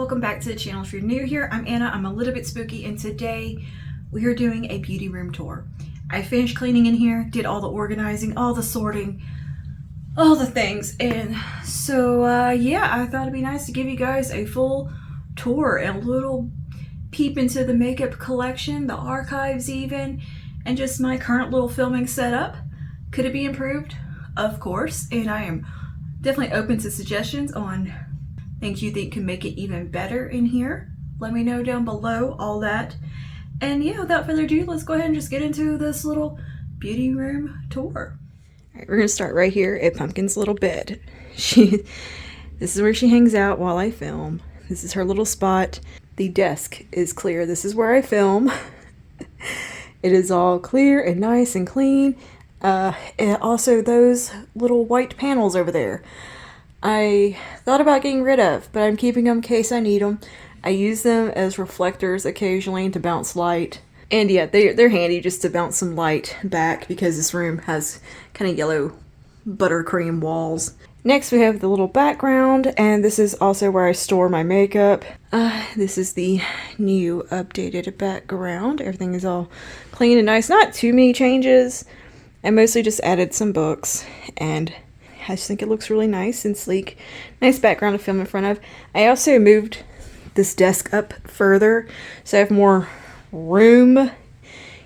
welcome back to the channel. If you're new here, I'm Anna. I'm a little bit spooky, and today we are doing a beauty room tour. I finished cleaning in here, did all the organizing, all the sorting, all the things, and so yeah, I thought it'd be nice to give you guys a full tour and a little peep into the makeup collection, the archives even, and just my current little filming setup. Could it be improved? Of course, and I am definitely open to suggestions on things you think can make it even better in here. Let me know down below all that. And yeah, without further ado, let's go ahead and just get into this little beauty room tour. All right, we're gonna start right here at Pumpkin's little bed. This is where she hangs out while I film. This is her little spot. The desk is clear. This is where I film. It is all clear and nice and clean. And also those little white panels over there, I thought about getting rid of, but I'm keeping them in case I need them. I use them as reflectors occasionally to bounce light. And yeah, they're handy just to bounce some light back because this room has kind of yellow buttercream walls. Next we have the little background, and this is also where I store my makeup. This is the new updated background. Everything is all clean and nice. Not too many changes. I mostly just added some books, and I just think it looks really nice and sleek. Nice background to film in front of. I also moved this desk up further, so I have more room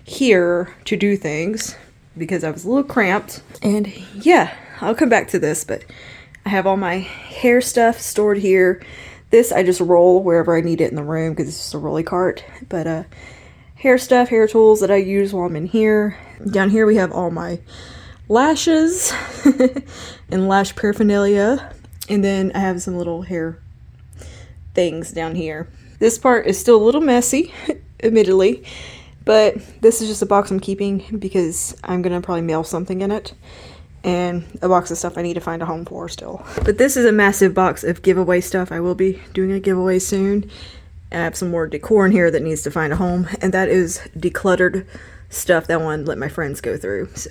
here to do things because I was a little cramped. And yeah, I'll come back to this, but I have all my hair stuff stored here. This I just roll wherever I need it in the room because it's just a rolly cart. But hair stuff, hair tools that I use while I'm in here. Down here we have all my lashes and lash paraphernalia, and then I have some little hair things down here. This part is still a little messy, admittedly, but this is just a box I'm keeping because I'm gonna probably mail something in it, and a box of stuff I need to find a home for still. But this is a massive box of giveaway stuff. I will be doing a giveaway soon. I have some more decor in here that needs to find a home, and that is decluttered stuff that I want to let my friends go through. So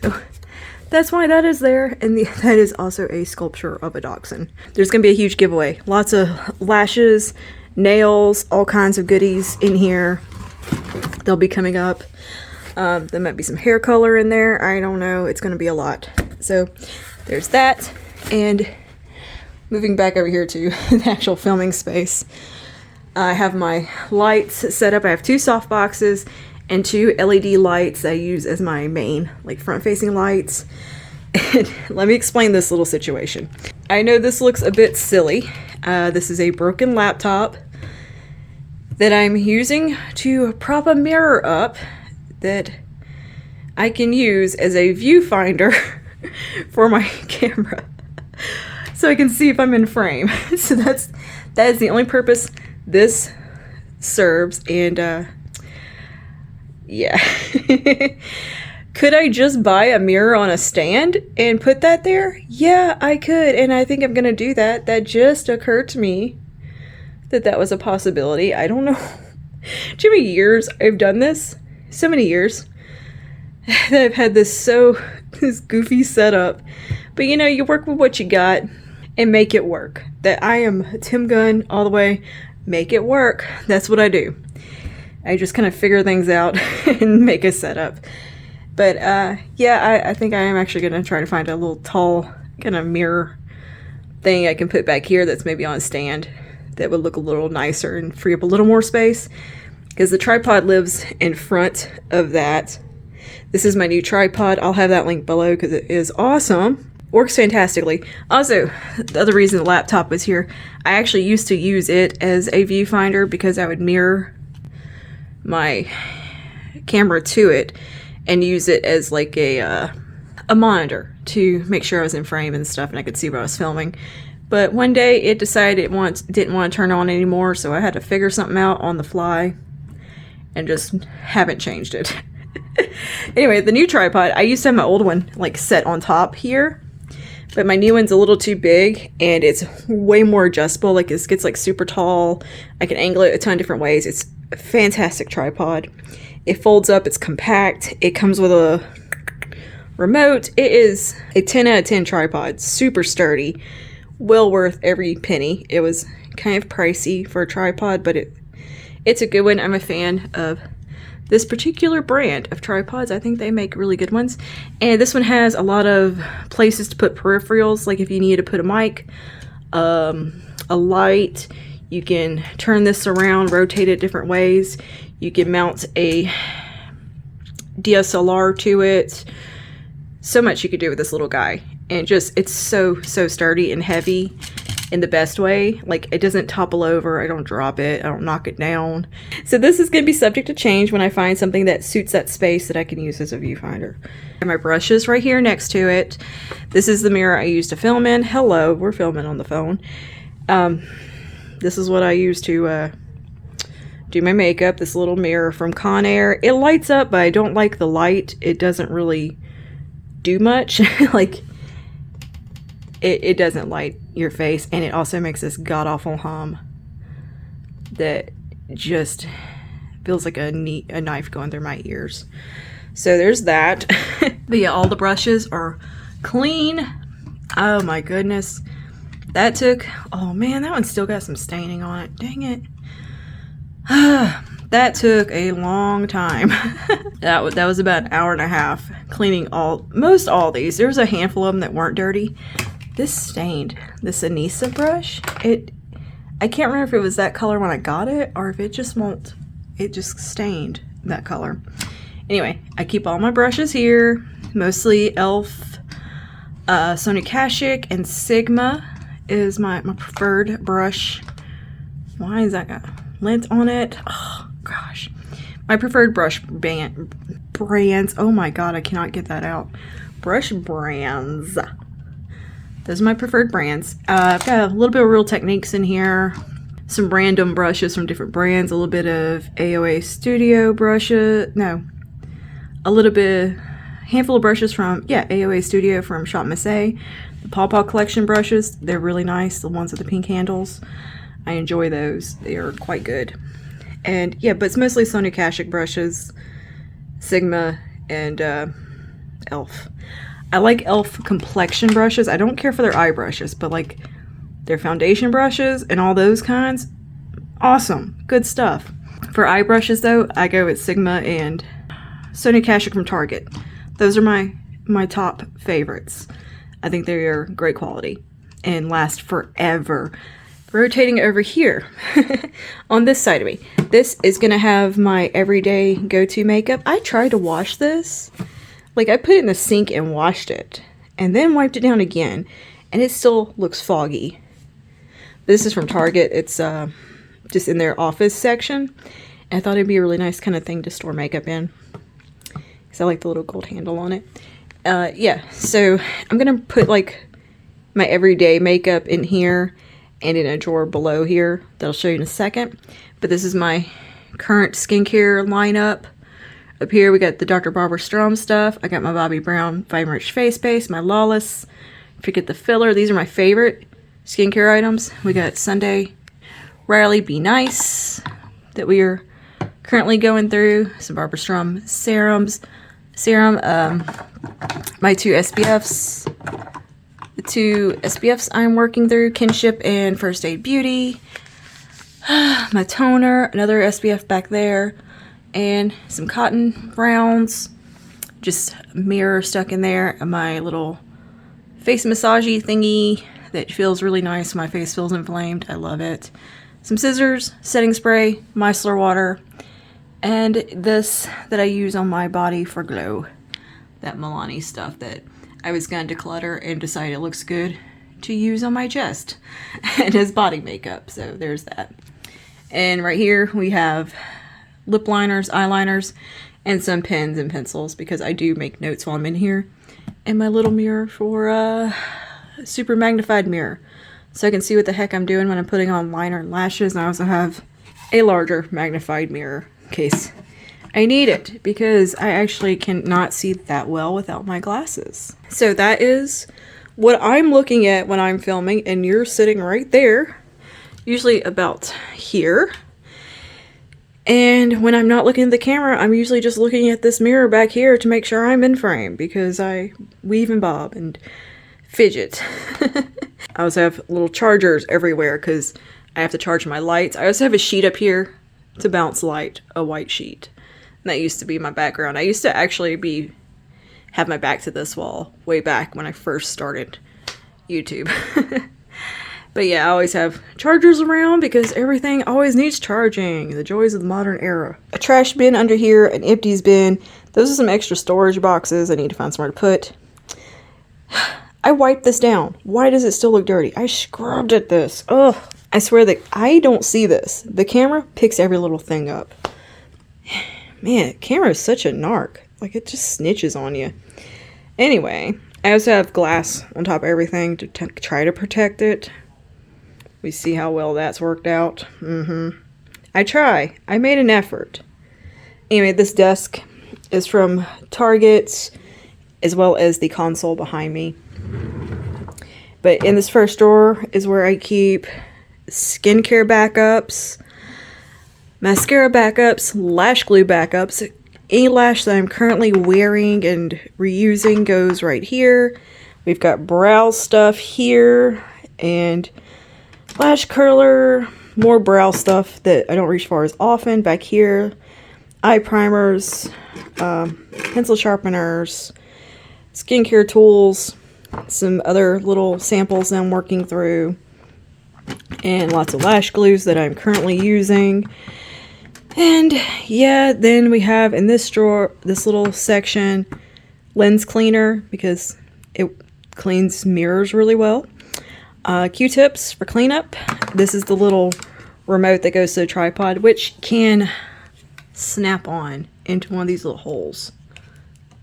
that's why that is there, and that is also a sculpture of a dachshund. There's going to be a huge giveaway. Lots of lashes, nails, all kinds of goodies in here. They'll be coming up. There might be some hair color in there. I don't know. It's going to be a lot. So there's that. And moving back over here to the actual filming space. I have my lights set up. I have 2 soft boxes and 2 LED lights that I use as my main, like, front-facing lights. And let me explain this little situation. I know this looks a bit silly. This is a broken laptop that I'm using to prop a mirror up that I can use as a viewfinder for my camera, so I can see if I'm in frame. So that is the only purpose this serves. And yeah. Could I just buy a mirror on a stand and put that there? Yeah, I could, and I think I'm gonna do that. That just occurred to me that was a possibility. I don't know. Do you know how many years I've done this? So many years that I've had this goofy setup. But you know, you work with what you got and make it work. That I am Tim Gunn all the way. Make it work. That's what I do. I just kind of figure things out and make a setup. But yeah, I think I am actually going to try to find a little tall kind of mirror thing I can put back here that's maybe on a stand that would look a little nicer and free up a little more space, because the tripod lives in front of that. This is my new tripod. I'll have that link below because it is awesome. Works fantastically. Also, the other reason the laptop was here, I actually used to use it as a viewfinder because I would mirror my camera to it and use it as like a monitor to make sure I was in frame and stuff and I could see what I was filming. But one day it decided it didn't want to turn on anymore, so I had to figure something out on the fly and just haven't changed it. Anyway, the new tripod, I used to have my old one like set on top here, but my new one's a little too big and it's way more adjustable. Like, it gets like super tall. I can angle it a ton of different ways. It's a fantastic tripod. It folds up, it's compact, it comes with a remote. It is a 10 out of 10 tripod, super sturdy, well worth every penny. It was kind of pricey for a tripod, but it's a good one. I'm a fan of this particular brand of tripods. I think they make really good ones. And this one has a lot of places to put peripherals, like if you need to put a mic, a light, you can turn this around, rotate it different ways. You can mount a DSLR to it. So much you could do with this little guy. And just, it's so sturdy and heavy in the best way. Like, it doesn't topple over, I don't drop it, I don't knock it down. So this is going to be subject to change when I find something that suits that space that I can use as a viewfinder. And my brushes right here next to it. This is the mirror I use to film in. Hello, we're filming on the phone. This is what I use to do my makeup. This little mirror from Conair. It lights up, but I don't like the light. It doesn't really do much. Like, it doesn't light your face, and it also makes this god-awful hum that just feels like a knife going through my ears. So there's that. But yeah, all the brushes are clean. Oh my goodness. That took, oh man, that one still got some staining on it. Dang it. That took a long time. That was about an hour and a half cleaning most all these. There was a handful of them that weren't dirty. This stained. This Anissa brush, I can't remember if it was that color when I got it or if it just stained that color. Anyway, I keep all my brushes here, mostly e.l.f., Sony Kashik, and Sigma is my preferred brush. Why is that got lint on it? Oh gosh. My preferred brush brands. Oh my god, I cannot get that out. Brush brands. Those are my preferred brands. I've got a little bit of Real Techniques in here. Some random brushes from different brands. A little bit of AOA Studio brushes. No. A little bit, handful of brushes from, AOA Studio from Shop Missy. The Paw Paw Collection brushes. They're really nice. The ones with the pink handles. I enjoy those. They are quite good. And yeah, but it's mostly Sony Kashik brushes, Sigma, and e.l.f. I like e.l.f. complexion brushes. I don't care for their eye brushes, but like their foundation brushes and all those kinds, awesome, good stuff. For eye brushes though, I go with Sigma and Sony Kashik from Target. Those are my top favorites. I think they are great quality and last forever. Rotating over here on this side of me, this is gonna have my everyday go-to makeup. I tried to wash this. Like, I put it in the sink and washed it, and then wiped it down again, and it still looks foggy. This is from Target. It's just in their office section, and I thought it'd be a really nice kind of thing to store makeup in, because I like the little gold handle on it. Yeah, so I'm going to put, like, my everyday makeup in here, and in a drawer below here that I'll show you in a second. But this is my current skincare lineup. Up here, we got the Dr. Barbara Strom stuff. I got my Bobbi Brown Vitamin Rich Face Base, my Lawless. Forget the filler. These are my favorite skincare items. We got Sunday Riley Be Nice that we are currently going through. Some Barbara Strom serum. My two SPFs. The two SPFs I'm working through, Kinship and First Aid Beauty. My toner, another SPF back there. And some cotton rounds, just a mirror stuck in there, and my little face massagey thingy that feels really nice. My face feels inflamed. I love it. Some scissors, setting spray, micellar water, and this that I use on my body for glow. That Milani stuff that I was going to declutter and decide it looks good to use on my chest and as body makeup. So there's that. And right here we have lip liners, eyeliners, and some pens and pencils because I do make notes while I'm in here. And my little mirror for super magnified mirror so I can see what the heck I'm doing when I'm putting on liner and lashes. And I also have a larger magnified mirror in case I need it because I actually cannot see that well without my glasses. So that is what I'm looking at when I'm filming, and you're sitting right there, usually about here. And when I'm not looking at the camera, I'm usually just looking at this mirror back here to make sure I'm in frame because I weave and bob and fidget. I also have little chargers everywhere because I have to charge my lights. I also have a sheet up here to bounce light, a white sheet. And that used to be my background. I used to actually have my back to this wall way back when I first started YouTube. But yeah, I always have chargers around because everything always needs charging. The joys of the modern era. A trash bin under here, an empties bin. Those are some extra storage boxes I need to find somewhere to put. I wiped this down. Why does it still look dirty? I scrubbed at this. Ugh. I swear that I don't see this. The camera picks every little thing up. Man, camera is such a narc. Like, it just snitches on you. Anyway, I also have glass on top of everything to try to protect it. We see how well that's worked out. I try. I made an effort. Anyway, this desk is from Target, as well as the console behind me. But in this first drawer is where I keep skincare backups, mascara backups, lash glue backups. Any lash that I'm currently wearing and reusing goes right here. We've got brow stuff here, and lash curler, more brow stuff that I don't reach for as often back here. Eye primers, pencil sharpeners, skincare tools, some other little samples that I'm working through, and lots of lash glues that I'm currently using. And yeah, then we have in this drawer, this little section, lens cleaner, because it cleans mirrors really well. Q-tips for cleanup. This is the little remote that goes to the tripod, which can snap on into one of these little holes.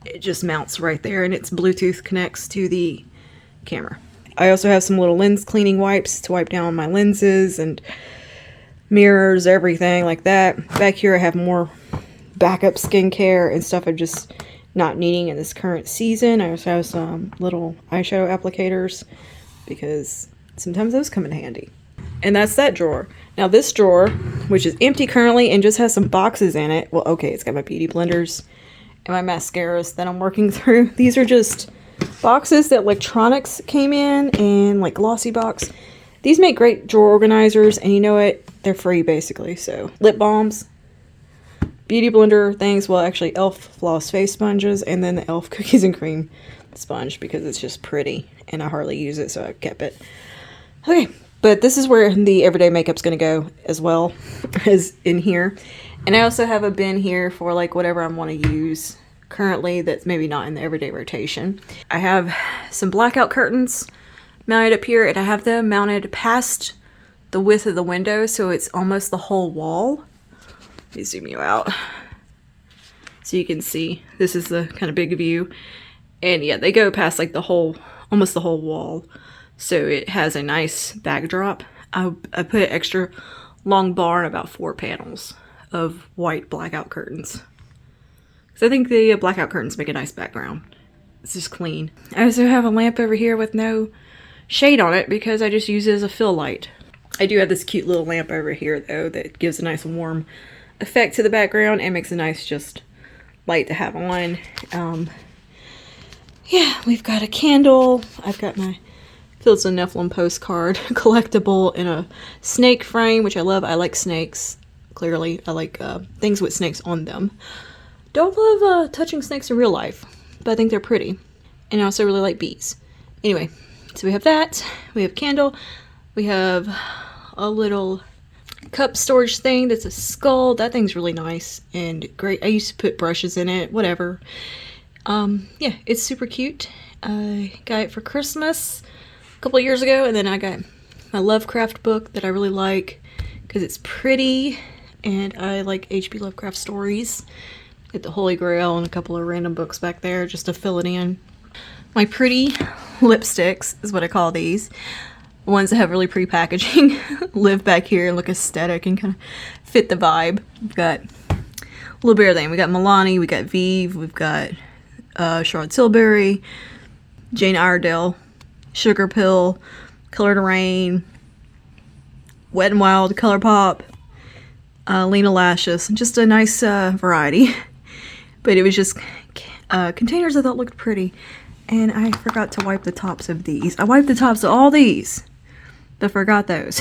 It just mounts right there, and its Bluetooth connects to the camera. I also have some little lens cleaning wipes to wipe down my lenses and mirrors, everything like that. Back here I have more backup skincare and stuff I'm just not needing in this current season. I also have some little eyeshadow applicators because sometimes those come in handy. And that's that drawer. Now this drawer, which is empty currently and just has some boxes in it. Well, okay, it's got my beauty blenders and my mascaras that I'm working through. These are just boxes that electronics came in, and like glossy box. These make great drawer organizers, and you know what? They're free basically. So lip balms, beauty blender things, well actually e.l.f. floss face sponges, and then the e.l.f. cookies and cream sponge because it's just pretty and I hardly use it, so I kept it. Okay, but this is where the everyday makeup's gonna go as well as in here. And I also have a bin here for like whatever I want to use currently that's maybe not in the everyday rotation. I have some blackout curtains mounted up here, and I have them mounted past the width of the window, so it's almost the whole wall. Let me zoom you out so you can see. This is the kind of big view, and yeah, they go past like the whole, almost the whole wall, so it has a nice backdrop. I put an extra long bar and about 4 panels of white blackout curtains. So I think the blackout curtains make a nice background. It's just clean. I also have a lamp over here with no shade on it because I just use it as a fill light. I do have this cute little lamp over here though that gives a nice warm effect to the background and makes a nice just light to have on. Yeah, we've got a candle. I've got my Fields of Nephilim postcard collectible in a snake frame, which I love. I like snakes. Clearly, I like things with snakes on them. Don't love touching snakes in real life, but I think they're pretty. And I also really like bees. Anyway, so we have that. We have a candle. We have a little cup storage thing that's a skull. That thing's really nice and great. I used to put brushes in it, whatever. Yeah, it's super cute. I got it for Christmas a couple of years ago, and then I got my Lovecraft book that I really like because it's pretty, and I like H.P. Lovecraft stories. Get the Holy Grail and a couple of random books back there just to fill it in. My pretty lipsticks is what I call these. The ones that have really pretty packaging live back here and look aesthetic and kind of fit the vibe. We've got a little bit of everything. We got Milani, we got Vive, we've got Charlotte Tilbury, Jane Iredale, Sugar Pill, Color to Rain, Wet n Wild, ColourPop, Lena Lashes, just a nice variety. But it was just containers I thought looked pretty. And I forgot to wipe the tops of these. I wiped the tops of all these. but forgot those.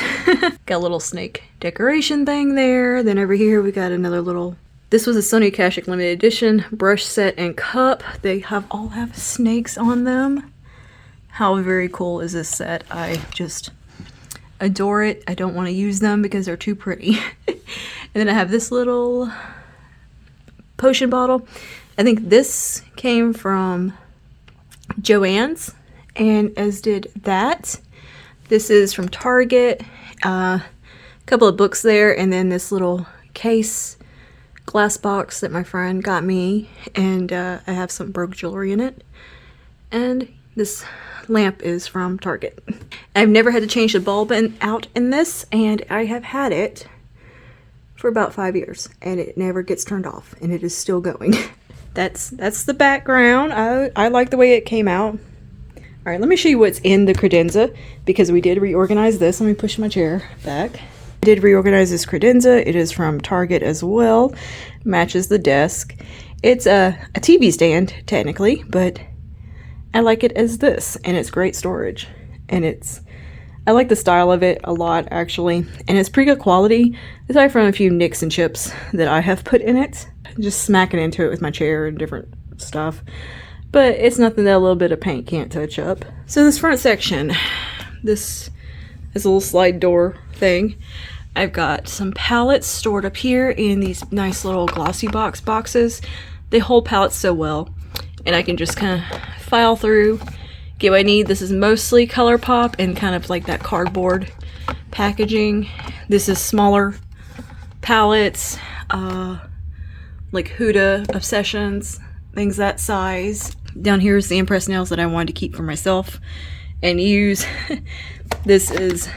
Got a little snake decoration thing there. Then over here we got another little, this was a Sony Akashic limited edition brush set and cup. They all have snakes on them. How very cool is this set? I just adore it. I don't want to use them because they're too pretty. And then I have this little potion bottle. I think this came from Joann's, and as did that. This is from Target. A couple of books there, and then this little case glass box that my friend got me, and I have some broke jewelry in it. And this lamp is from Target. I've never had to change the bulb out in this, and I have had it for about 5 years, and it never gets turned off, and it is still going. That's the background. I like the way it came out. All right, let me show you what's in the credenza, because we did reorganize this. Let me push my chair back. I did reorganize this credenza. It is from Target as well. Matches the desk. It's a TV stand, technically, but I like it as this, and it's great storage. And I like the style of it a lot, actually. And it's pretty good quality, aside from a few nicks and chips that I have put in it. Just smacking into it with my chair and different stuff. But it's nothing that a little bit of paint can't touch up. So this front section, this is a little slide door thing. I've got some palettes stored up here in these nice little glossy boxes. They hold palettes so well, and I can just kind of file through, get what I need. This is mostly ColourPop and kind of like that cardboard packaging. This is smaller palettes, like Huda Obsessions, things that size. Down here is the Impress nails that I wanted to keep for myself and use. This is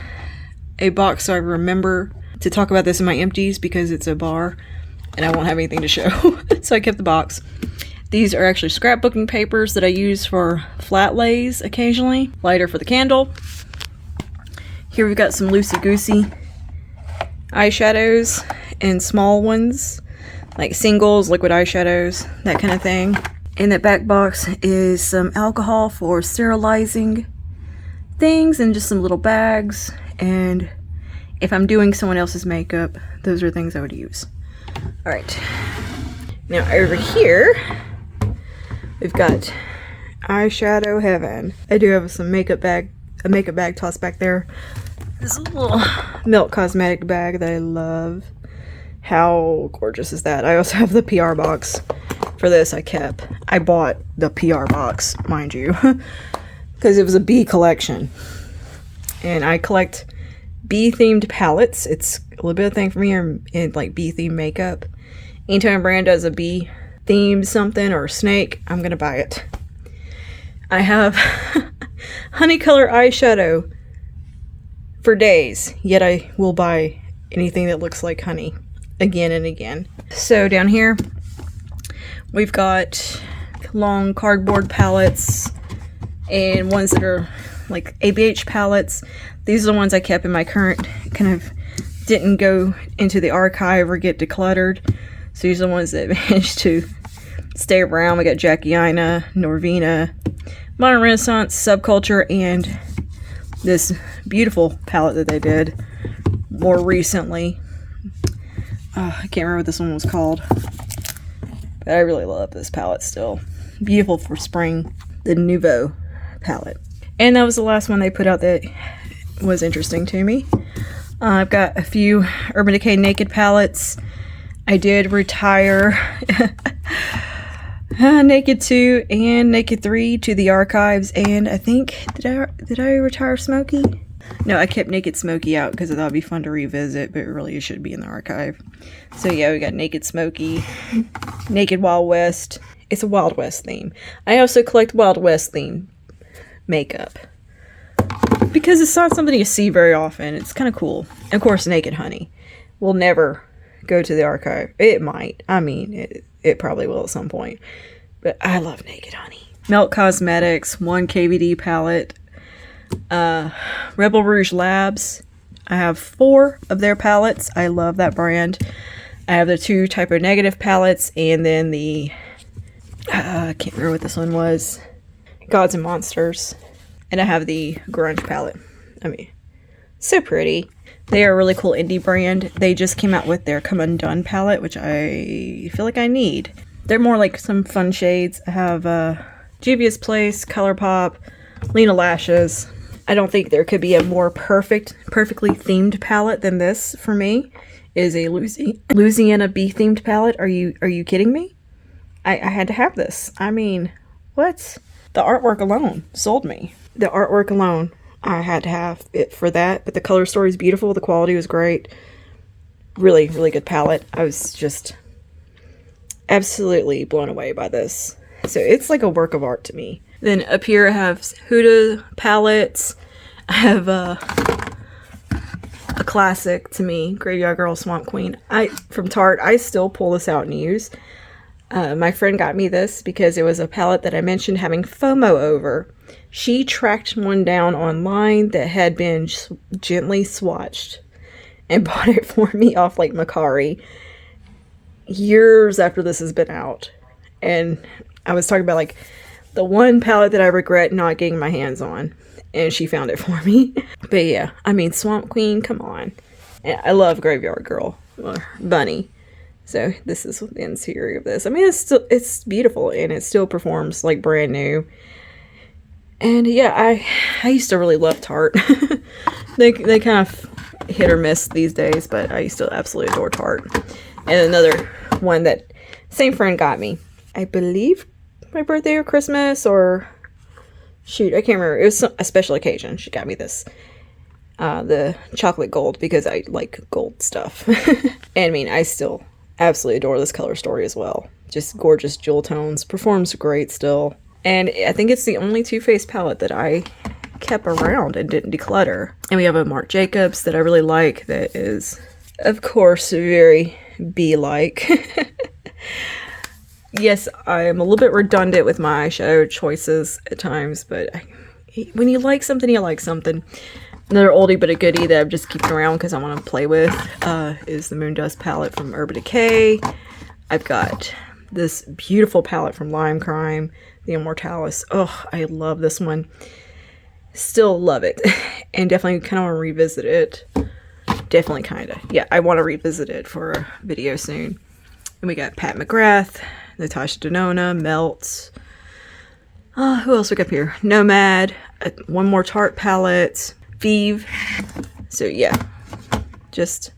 a box, so I remember to talk about this in my empties because it's a bar and I won't have anything to show. So I kept the box. These are actually scrapbooking papers that I use for flat lays occasionally. Lighter for the candle. Here we've got some loosey-goosey eyeshadows and small ones, like singles, liquid eyeshadows, that kind of thing. In that back box is some alcohol for sterilizing things and just some little bags. And if I'm doing someone else's makeup, those are things I would use. All right. Now over here, we've got eyeshadow heaven. I do have some a makeup bag tossed back there. This little Milk Cosmetic bag that I love. How gorgeous is that? I also have the PR box for this. I bought the PR box, mind you, because it was a bee collection. And I collect bee-themed palettes. It's a little bit of a thing for me in like bee-themed makeup. Anytime a brand does a bee-themed something or a snake, I'm going to buy it. I have honey color eyeshadow for days, yet I will buy anything that looks like honey again and again. So down here, we've got long cardboard palettes and ones that are like ABH palettes. These are the ones I kept in my current, kind of didn't go into the archive or get decluttered. So these are the ones that managed to stay around. We got Jackie Aina, Norvina, Modern Renaissance, Subculture, and this beautiful palette that they did more recently. I can't remember what this one was called, but I really love this palette still. Beautiful for spring, the Nouveau palette. And that was the last one they put out that was interesting to me. I've got a few Urban Decay Naked palettes. I did retire Naked 2 and Naked 3 to the archives, and I think, did I retire Smokey? No, I kept Naked Smokey out because I thought it'd be fun to revisit, but really it should be in the archive. So yeah, we got Naked Smokey, Naked Wild West. It's a Wild West theme. I also collect Wild West theme makeup because it's not something you see very often. It's kind of cool. Of course, Naked Honey will never go to the archive. It might. I mean, it probably will at some point. But I love Naked Honey. Milk Cosmetics, 1 KVD palette. Rebel Rouge Labs. I have 4 of their palettes. I love that brand. I have the 2 Typo Negative palettes, and then the I can't remember what this one was. Gods and Monsters. And I have the Grunge palette. I mean, So pretty. They are a really cool indie brand. They just came out with their Come Undone palette, which I feel like I need. They're more like some fun shades. I have Juvia's Place, ColourPop, Lena Lashes. I don't think there could be a more perfectly themed palette than this for me. It is a Louisiana bee themed palette. Are you kidding me? I had to have this. I mean, what? The artwork alone sold me. The artwork alone, I had to have it for that. But the color story is beautiful. The quality was great. Really, really good palette. I was just absolutely blown away by this. So it's like a work of art to me. Then up here I have Huda palettes. I have a classic to me, Graveyard Girl Swamp Queen. From Tarte. I still pull this out and use. My friend got me this because it was a palette that I mentioned having FOMO over. She tracked one down online that had been gently swatched and bought it for me off like Macari years after this has been out. And I was talking about like the one palette that I regret not getting my hands on, and she found it for me. But yeah, I mean, Swamp Queen, come on. And I love Graveyard Girl, Bunny. So this is the interior of this. I mean, it's beautiful, and it still performs like brand new. And yeah, I used to really love Tarte. they kind of hit or miss these days, but I used to absolutely adore Tarte. And another one that same friend got me, I believe my birthday or Christmas, or shoot, I can't remember. It was a special occasion. She got me this. The chocolate gold, because I like gold stuff. And I mean, I still absolutely adore this color story as well. Just gorgeous jewel tones. Performs great still. And I think it's the only Too Faced palette that I kept around and didn't declutter. And we have a Marc Jacobs that I really like that is, of course, very bee-like. Yes, I'm a little bit redundant with my eyeshadow choices at times, but when you like something, you like something. Another oldie but a goodie that I'm just keeping around because I want to play with is the Moondust palette from Urban Decay. I've got this beautiful palette from Lime Crime, the Immortalis. Oh, I love this one. Still love it. And definitely kind of want to revisit it. Definitely kind of. Yeah, I want to revisit it for a video soon. And we got Pat McGrath, Natasha Denona, Melt. Who else we got up here? Nomad. One more Tarte palette. Vive. So yeah, just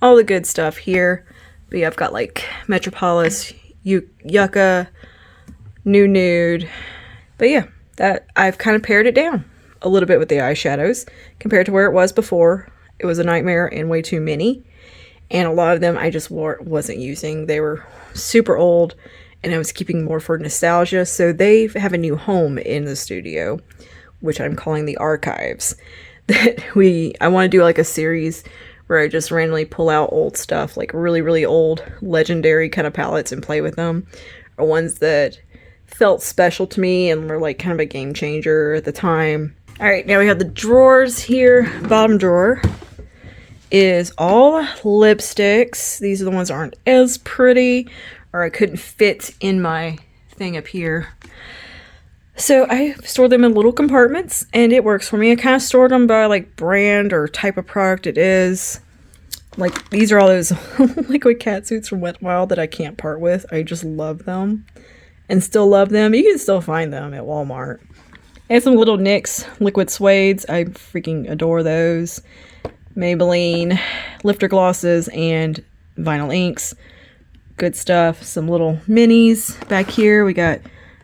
all the good stuff here. But yeah, I've got like Metropolis, Yucca, New Nude. But yeah, that I've kind of pared it down a little bit with the eyeshadows compared to where it was before. It was a nightmare and way too many. And a lot of them I just wasn't using. They were super old, and I was keeping more for nostalgia. So they have a new home in the studio, which I'm calling the Archives. I want to do like a series where I just randomly pull out old stuff, like really, really old legendary kind of palettes, and play with them, or ones that felt special to me and were like kind of a game changer at the time. All right, now we have the drawers here. Bottom drawer is all lipsticks. These are the ones that aren't as pretty, or I couldn't fit in my thing up here. So I store them in little compartments, and it works for me. I kind of stored them by like brand or type of product it is. Like these are all those liquid cat suits from Wet n Wild that I can't part with. I just love them and still love them. You can still find them at Walmart. And some little NYX liquid suedes. I freaking adore those. Maybelline lifter glosses and vinyl inks. Good stuff. Some little minis back here. We got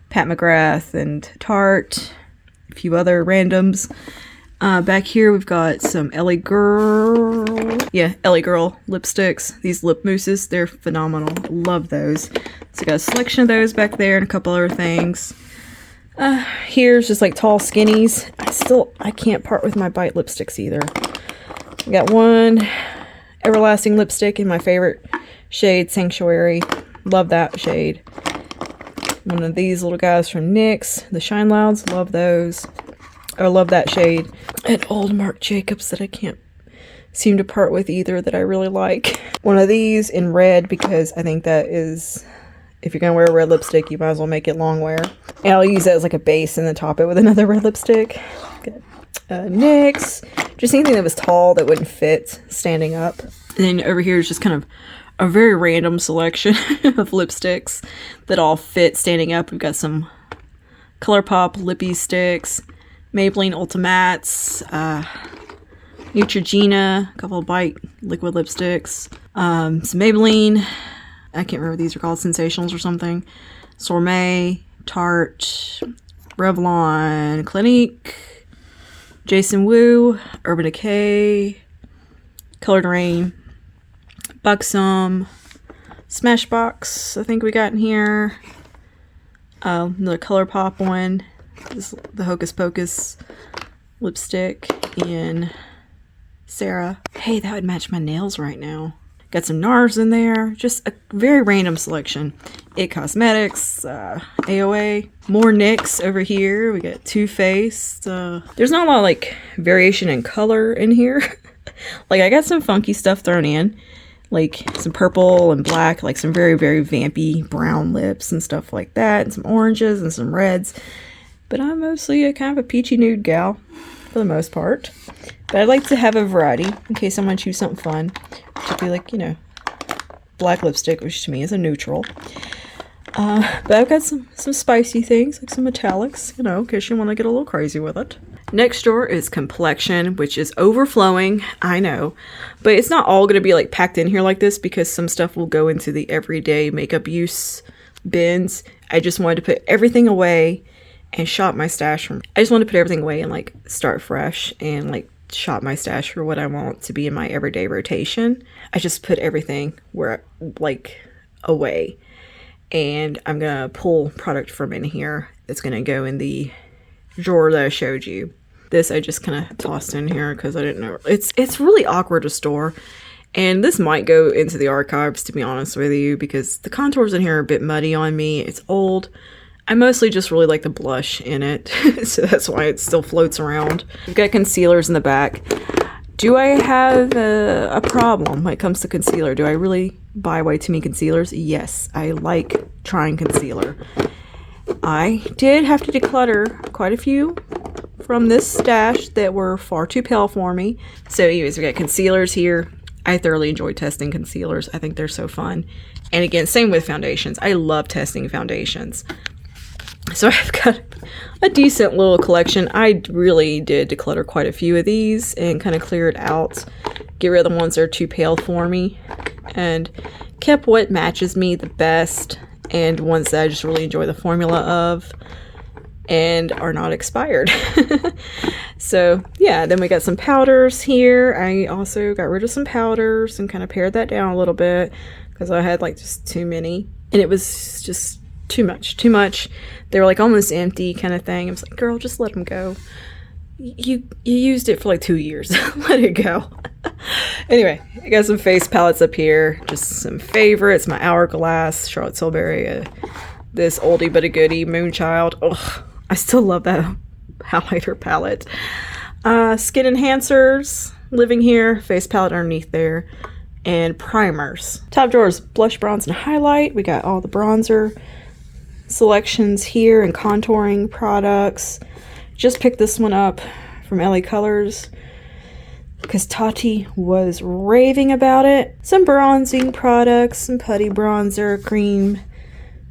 Pat McGrath and Tarte, a few other randoms. Back here we've got some LA Girl lipsticks. These lip mousses, they're phenomenal. Love those. So I got a selection of those back there and a couple other things. Here's just like tall skinnies. I can't part with my Bite lipsticks either. I got one Everlasting lipstick in my favorite shade, Sanctuary. Love that shade. One of these little guys from NYX, the Shine Louds, love those. I love that shade. An old Marc Jacobs that I can't seem to part with either, that I really like. One of these in red, because I think that is, if you're gonna wear a red lipstick, you might as well make it long wear. And I'll use that as like a base and then top it with another red lipstick. Good. NYX. Just anything that was tall that wouldn't fit standing up. And then over here is just kind of a very random selection of lipsticks that all fit standing up. We've got some ColourPop lippy sticks, Maybelline Ultimattes, Neutrogena, a couple of Bite liquid lipsticks, some Maybelline, I can't remember what these are called, Sensationals or something, Sourmet, Tarte, Revlon, Clinique, Jason Wu, Urban Decay, Colored Rain, Buxom, Smashbox, I think we got in here. Another ColourPop one. This is the Hocus Pocus lipstick in Sarah. Hey, that would match my nails right now. Got some NARS in there. Just a very random selection. It Cosmetics, AOA. More NYX over here. We got Too Faced. There's not a lot of like variation in color in here. Like I got some funky stuff thrown in. Like some purple and black, like some very, very vampy brown lips and stuff like that. And some oranges and some reds. But I'm mostly a kind of a peachy nude gal for the most part. But I'd like to have a variety in case I want to choose something fun. Which would be like, you know, black lipstick, which to me is a neutral. But I've got some spicy things, like some metallics, you know, in case you want to get a little crazy with it. Next door is complexion, which is overflowing, I know. But it's not all going to be like packed in here like this because some stuff will go into the everyday makeup use bins. I just wanted to put everything away and shop my stash from. I just wanted to put everything away and like start fresh and like shop my stash for what I want to be in my everyday rotation. I just put everything where like away. And I'm going to pull product from in here that's going to go in the drawer that I showed you. This I just kind of tossed in here because I didn't know. It's really awkward to store. And this might go into the archives, to be honest with you, because the contours in here are a bit muddy on me. It's old. I mostly just really like the blush in it. So that's why it still floats around. We've got concealers in the back. Do I have a problem when it comes to concealer? Do I really buy way too many concealers? Yes, I like trying concealer. I did have to declutter quite a few from this stash that were far too pale for me. So anyways, we got concealers here. I thoroughly enjoy testing concealers. I think they're so fun. And again, same with foundations. I love testing foundations. So I've got a decent little collection. I really did declutter quite a few of these and kind of clear it out. Get rid of the ones that are too pale for me. And kept what matches me the best. And ones that I just really enjoy the formula of. And are not expired. So yeah, then we got some powders here. I also got rid of some powders and kind of pared that down a little bit. Because I had like just too many. And it was just too much. They were like almost empty kind of thing. I was like, girl, just let them go. You used it for like 2 years. Let it go. Anyway, I got some face palettes up here. Just some favorites. My Hourglass, Charlotte Tilbury, this oldie but a goodie, Moonchild. Ugh, I still love that highlighter palette. Skin enhancers, living here. Face palette underneath there. And primers. Top drawer is blush, bronze, and highlight. We got all the bronzer selections here and contouring products. Just picked this one up from LA Colors because Tati was raving about it. Some bronzing products, some putty bronzer, cream,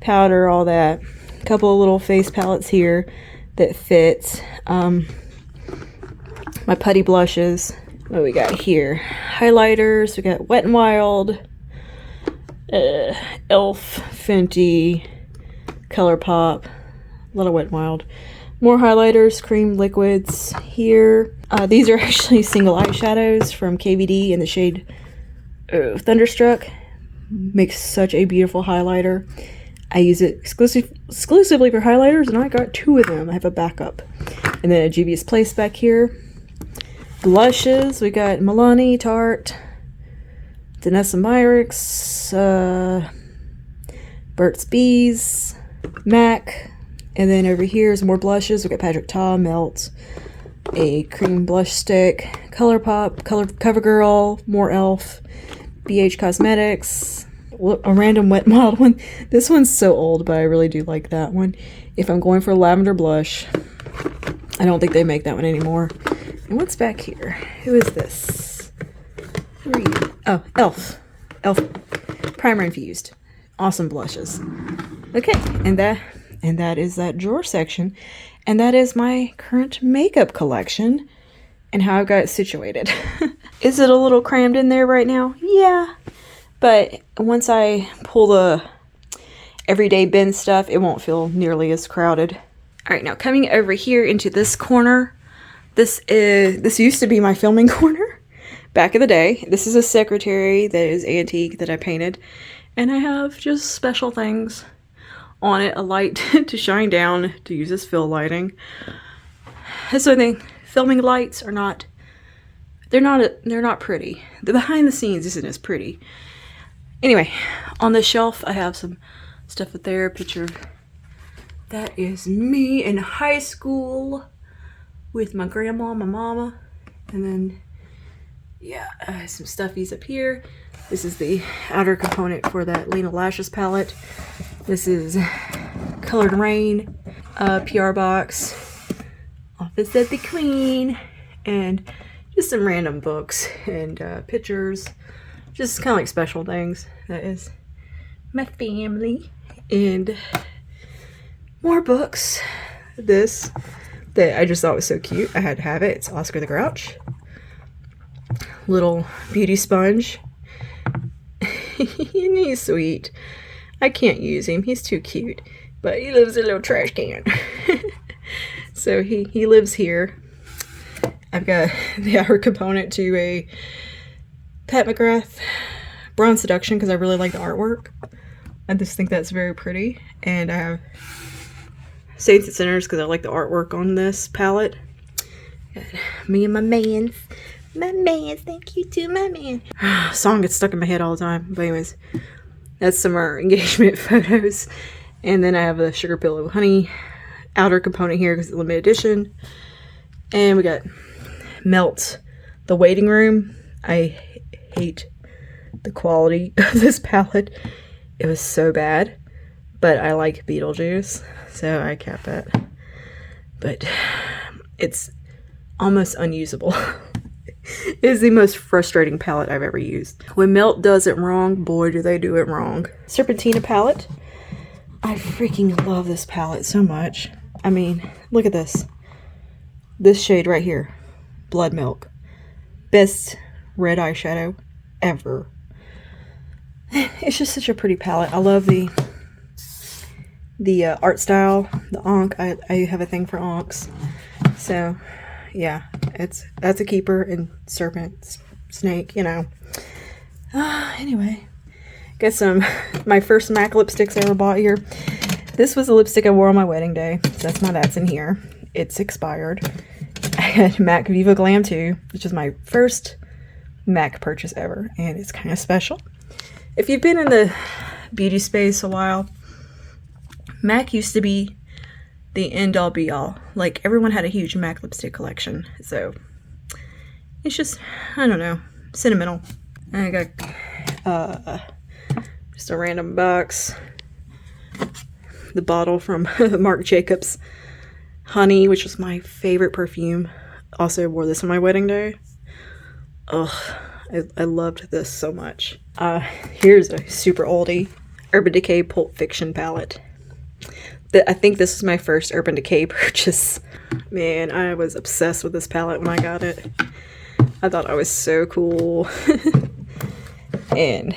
powder, all that. A couple of little face palettes here that fit. My putty blushes. What we got here? Highlighters. We got Wet n Wild, Elf, Fenty, ColourPop, a lot of Wet n Wild. More highlighters, cream liquids here. These are actually single eyeshadows from KVD in the shade Thunderstruck. Makes such a beautiful highlighter. I use it exclusively for highlighters, and I got 2 of them. I have a backup. And then a Juvia's Place back here. Blushes, we got Milani, Tarte, Danessa Myricks, Burt's Bees, MAC, and then over here is more blushes. We got Patrick Ta, Melt, a cream blush stick, ColourPop, CoverGirl, more Elf, BH Cosmetics, a random Wet n Wild one. This one's so old, but I really do like that one. If I'm going for lavender blush, I don't think they make that one anymore. What's back here? Who is this? Who are you? Oh, Elf. Elf Primer Infused. Awesome blushes. Okay, and that is that drawer section. And that is my current makeup collection and how I got it situated. Is it a little crammed in there right now? Yeah. But once I pull the everyday bin stuff, it won't feel nearly as crowded. All right, now coming over here into this corner, this used to be my filming corner back in the day. This is a secretary that is antique that I painted, and I have just special things on it, a light to shine down to use as fill lighting. So the filming lights are not, they're not pretty. The behind the scenes isn't as pretty. Anyway, on the shelf I have some stuff up there, a picture of, that is me in high school with my grandma, my mama, and then yeah, some stuffies up here. This is the outer component for that Lena Lashes palette. This is Colored Rain, PR box, Office of the Queen, and just some random books and pictures, just kind of like special things. That is my family, and more books. This that I just thought was so cute, I had to have it. It's Oscar the Grouch, little beauty sponge. And he's sweet. I can't use him, he's too cute, but he lives in a little trash can. So he lives here. I've got the outer component to a Pat McGrath Bronze Seduction because I really like the artwork. I just think that's very pretty. And I have Saints and Sinners because I like the artwork on this palette. Got me and my mans. My mans, thank you to my man. Song gets stuck in my head all the time. But anyways, that's some of our engagement photos. And then I have a Sugar Pillow Honey outer component here because it's limited edition. And we got Melt, the Waiting Room. I hate the quality of this palette. It was so bad. But I like Beetlejuice, so I kept it. But it's almost unusable. It is the most frustrating palette I've ever used. When Melt does it wrong, boy do they do it wrong. Serpentina palette. I freaking love this palette so much. I mean, look at this. This shade right here. Blood Milk. Best red eyeshadow ever. It's just such a pretty palette. I love the art style, the Ankh. I have a thing for Ankhs. So yeah, that's a keeper, and serpent, snake, you know. Anyway, got some my first MAC lipsticks I ever bought here. This was the lipstick I wore on my wedding day, so that's in here. It's expired. I had MAC Viva Glam 2, which is my first MAC purchase ever, and it's kind of special. If you've been in the beauty space a while, MAC used to be the end-all be-all. Like, everyone had a huge MAC lipstick collection. So, it's just, I don't know, sentimental. And I got just a random box. The bottle from Marc Jacobs Honey, which was my favorite perfume. Also wore this on my wedding day. Ugh, I loved this so much. Here's a super oldie Urban Decay Pulp Fiction palette. I think this was my first Urban Decay purchase. Man, I was obsessed with this palette when I got it. I thought I was so cool. And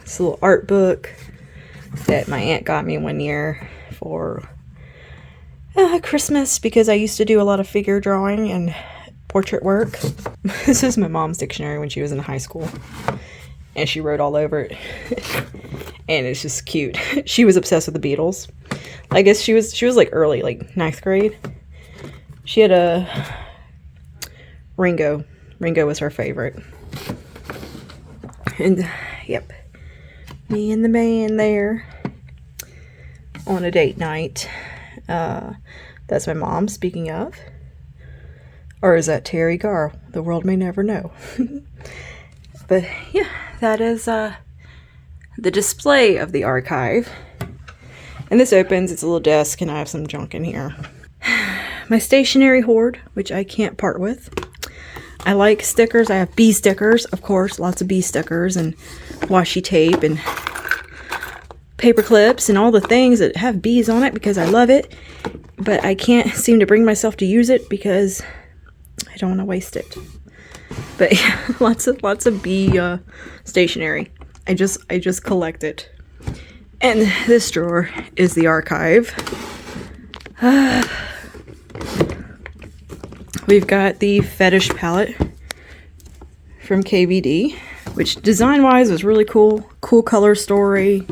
this little art book that my aunt got me one year for Christmas, because I used to do a lot of figure drawing and portrait work. This is my mom's dictionary when she was in high school, and she wrote all over it. And it's just cute. She was obsessed with the Beatles. I guess she was like early, like 9th grade. She had a Ringo. Ringo was her favorite. And yep, me and the man there on a date night. That's my mom, speaking of. Or is that Terry Garr? The world may never know. But yeah, that is the display of the archive. And this opens, it's a little desk, and I have some junk in here. My stationery hoard, which I can't part with. I like stickers. I have bee stickers, of course, lots of bee stickers and washi tape and paper clips and all the things that have bees on it because I love it. But I can't seem to bring myself to use it because I don't want to waste it. But yeah, lots of bee stationery. I just collect it. And this drawer is the archive. We've got the Fetish palette from KVD, which design-wise was really cool. Cool color story.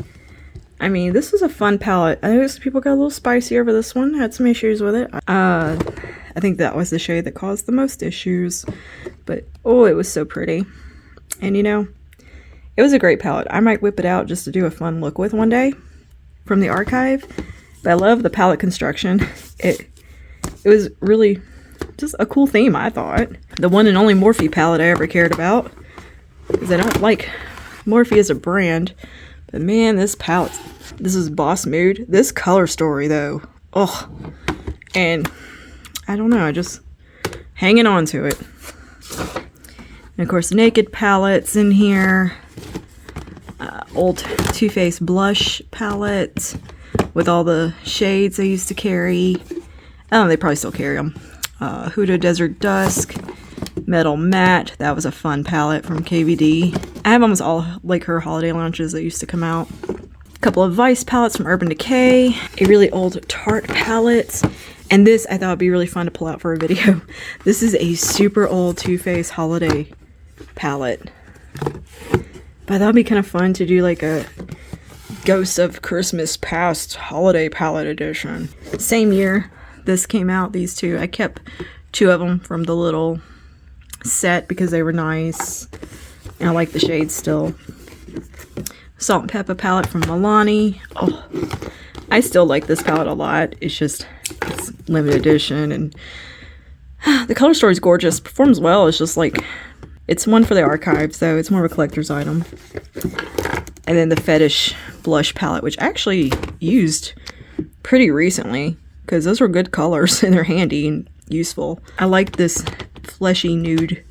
I mean, this was a fun palette. I think people got a little spicy over this one. Had some issues with it. I think that was the shade that caused the most issues. But, oh, it was so pretty. And, you know, it was a great palette. I might whip it out just to do a fun look with one day from the archive. But I love the palette construction. It was really just a cool theme, I thought. The one and only Morphe palette I ever cared about. Because I don't like Morphe as a brand. But man, this palette, this is Boss Mood. This color story, though. Oh. And I don't know, I just hanging on to it. And of course, Naked palettes in here. Old Too Faced blush palette with all the shades I used to carry. Oh, they probably still carry them. Huda Desert Dusk, Metal Matte. That was a fun palette from KVD. I have almost all like her holiday launches that used to come out. A couple of Vice palettes from Urban Decay. A really old Tarte palette. And this I thought would be really fun to pull out for a video. This is a super old Too Faced holiday palette. But that would be kind of fun to do like a Ghosts of Christmas Past holiday palette edition. Same year this came out, these two. I kept two of them from the little set because they were nice. And I like the shades still. Salt and Pepper palette from Milani. Oh, I still like this palette a lot. It's limited edition and the color story is gorgeous. Performs well. It's just like, it's one for the archive, so it's more of a collector's item. And then the Fetish blush palette, which I actually used pretty recently because those were good colors and they're handy and useful. I like this fleshy nude.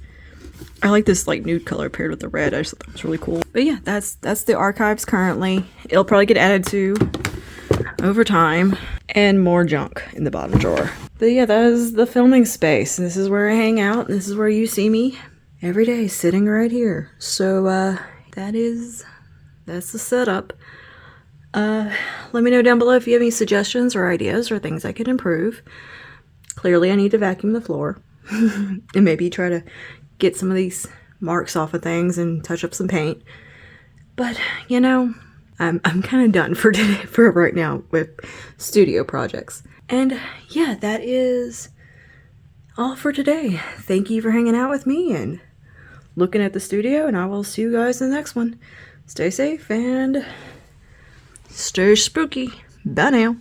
I like this like nude color paired with the red. I just thought that was really cool. But yeah, that's the archives currently. It'll probably get added to over time. And more junk in the bottom drawer. But yeah, that is the filming space. This is where I hang out. This is where you see me every day sitting right here. So that's the setup. Let me know down below if you have any suggestions or ideas or things I could improve. Clearly I need to vacuum the floor. And maybe try to get some of these marks off of things and touch up some paint. But, you know, I'm kind of done for today, for right now with studio projects. And yeah, that is all for today. Thank you for hanging out with me and looking at the studio, and I will see you guys in the next one. Stay safe and stay spooky. Bye now.